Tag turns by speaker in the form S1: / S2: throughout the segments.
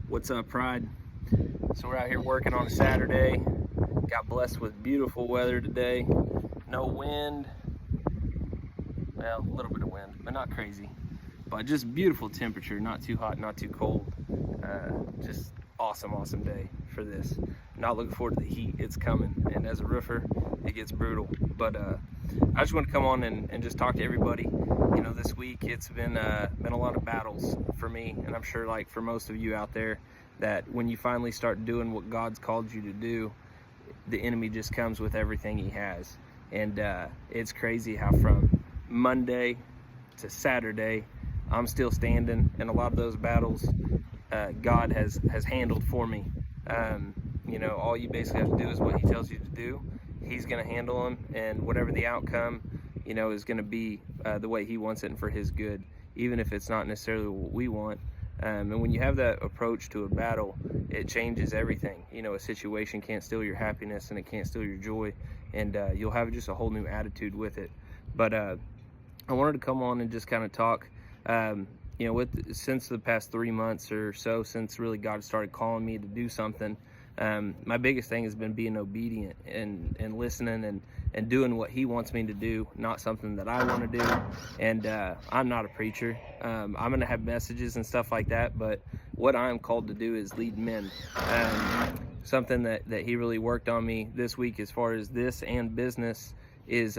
S1: What's up, Pride? So we're out here working on a Saturday. Got blessed with beautiful weather today. No wind. Well, a little bit of wind, but not crazy. But just beautiful temperature, not too hot, not too cold. Just awesome day for this. Not looking forward to the heat. It's coming, and as a roofer, it gets brutal. But I just want to come on and just talk to everybody. You know, this week it's been a lot of battles for me, and I'm sure like for most of you out there, that when you finally start doing what God's called you to do, the enemy just comes with everything he has. And it's crazy how from Monday to Saturday, I'm still standing, and a lot of those battles God has handled for me. You know, all you basically have to do is what he tells you to do. He's going to handle them, and whatever the outcome, you know, is going to be the way he wants it and for his good, even if it's not necessarily what we want. And when you have that approach to a battle, it changes everything. You know, a situation can't steal your happiness, and it can't steal your joy, and you'll have just a whole new attitude with it. But I wanted to come on and just kind of talk, you know, since the past 3 months or so, since really God started calling me to do something, my biggest thing has been being obedient and listening and doing what he wants me to do, not something that I want to do. And I'm not a preacher. I'm going to have messages and stuff like that, but what I'm called to do is lead men. Something that he really worked on me this week as far as this and business is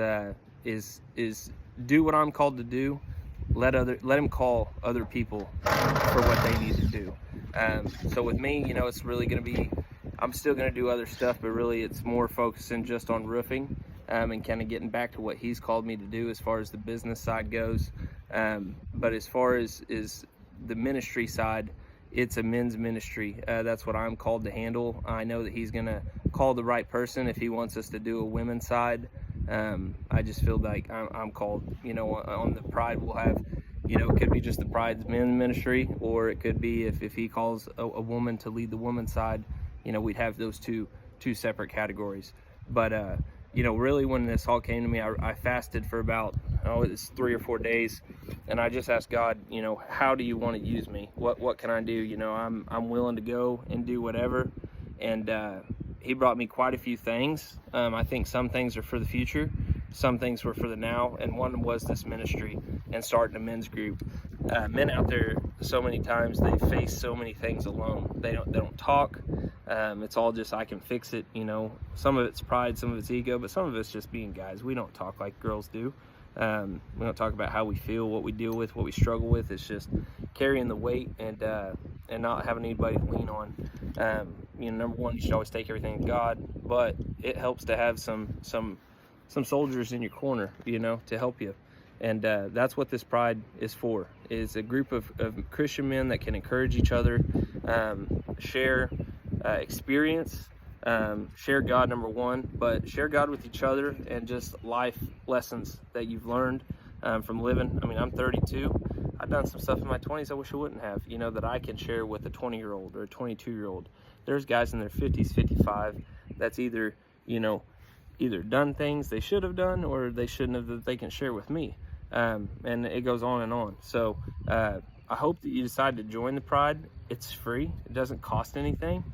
S1: do what I'm called to do. Let him call other people for what they need to do. So with me, you know, it's really going to be, I'm still going to do other stuff, but really it's more focusing just on roofing, and kind of getting back to what he's called me to do as far as the business side goes. But as far as the ministry side, it's a men's ministry. That's what I'm called to handle. I know that he's going to call the right person if he wants us to do a women's side. I just feel like I'm called, you know, on the Pride we'll have, you know, it could be just the Pride's men's ministry, or it could be if he calls a woman to lead the woman's side, you know, we'd have those two separate categories. But you know, really when this all came to me, I fasted for about, it's 3 or 4 days, and I just asked God, you know, how do you want to use me? What can I do? You know, I'm willing to go and do whatever. And he brought me quite a few things. I think some things are for the future, some things were for the now, and one was this ministry and starting a men's group. Men out there, so many times they face so many things alone. They don't talk. It's all just, I can fix it. You know, some of it's pride, some of it's ego, but some of it's just being guys. We don't talk like girls do. We don't talk about how we feel, what we deal with, what we struggle with. It's just carrying the weight and not having anybody to lean on. You know, number one, you should always take everything to God, but it helps to have some soldiers in your corner, you know, to help you. And that's what this Pride is for, is a group of Christian men that can encourage each other, share experience, share God, number one, but share God with each other, and just life lessons that you've learned from living. I mean, I'm 32. I've done some stuff in my 20s I wish I wouldn't have, you know, that I can share with a 20-year-old or a 22-year-old. There's guys in their 50s, 55, that's either, you know, either done things they should have done or they shouldn't have, that they can share with me. And it goes on and on. So I hope that you decide to join the Pride. It's free. It doesn't cost anything.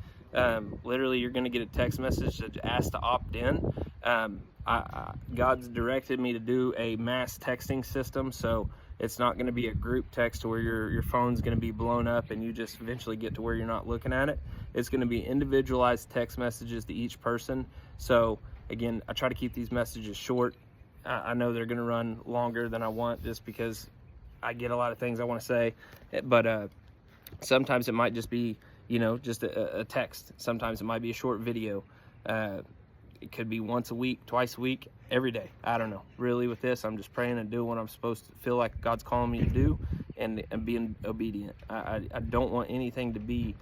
S1: Literally, you're going to get a text message that asks to opt in. God's directed me to do a mass texting system, so it's not going to be a group text where your phone's going to be blown up and you just eventually get to where you're not looking at it. It's going to be individualized text messages to each person. So again, I try to keep these messages short. I know they're going to run longer than I want, just because I get a lot of things I want to say, but sometimes it might just be, you know, just a text. Sometimes it might be a short video. It could be once a week, twice a week, every day. I don't know. Really, with this, I'm just praying and doing what I'm supposed to feel like God's calling me to do, and being obedient. I don't want anything to be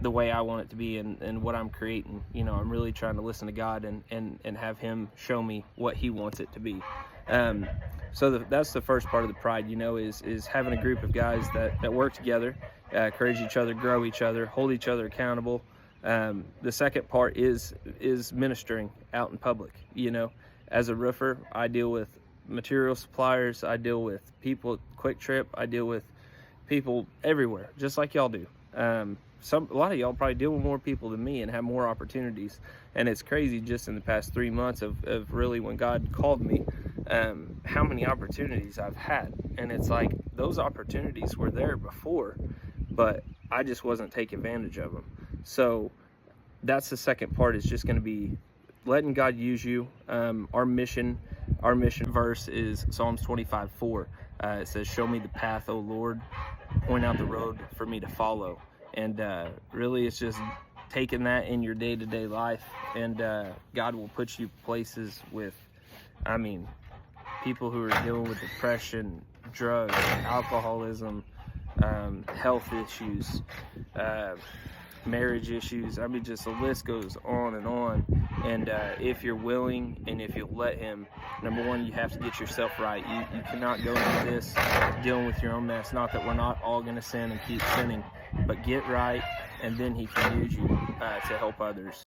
S1: the way I want it to be, and what I'm creating. You know, I'm really trying to listen to God and have him show me what he wants it to be. So that's the first part of the Pride, you know, is having a group of guys that work together, encourage each other, grow each other, hold each other accountable. The second part is ministering out in public. You know, as a roofer, I deal with material suppliers, I deal with people at Quick Trip, I deal with people everywhere, just like y'all do. a lot of y'all probably deal with more people than me and have more opportunities. And it's crazy just in the past 3 months of really when God called me, how many opportunities I've had. And it's like those opportunities were there before, but I just wasn't taking advantage of them. So that's the second part, is just going to be letting God use you. Our mission verse is Psalms 25:4. It says, "Show me the path, O Lord, point out the road for me to follow." And really it's just taking that in your day-to-day life, and God will put you places with, I mean, people who are dealing with depression, drugs, alcoholism, health issues, marriage issues. I mean, just the list goes on and on. And if you're willing and if you let him, number one, you have to get yourself right. You cannot go into this dealing with your own mess. Not that we're not all going to sin and keep sinning, but get right, and then he can use you to help others.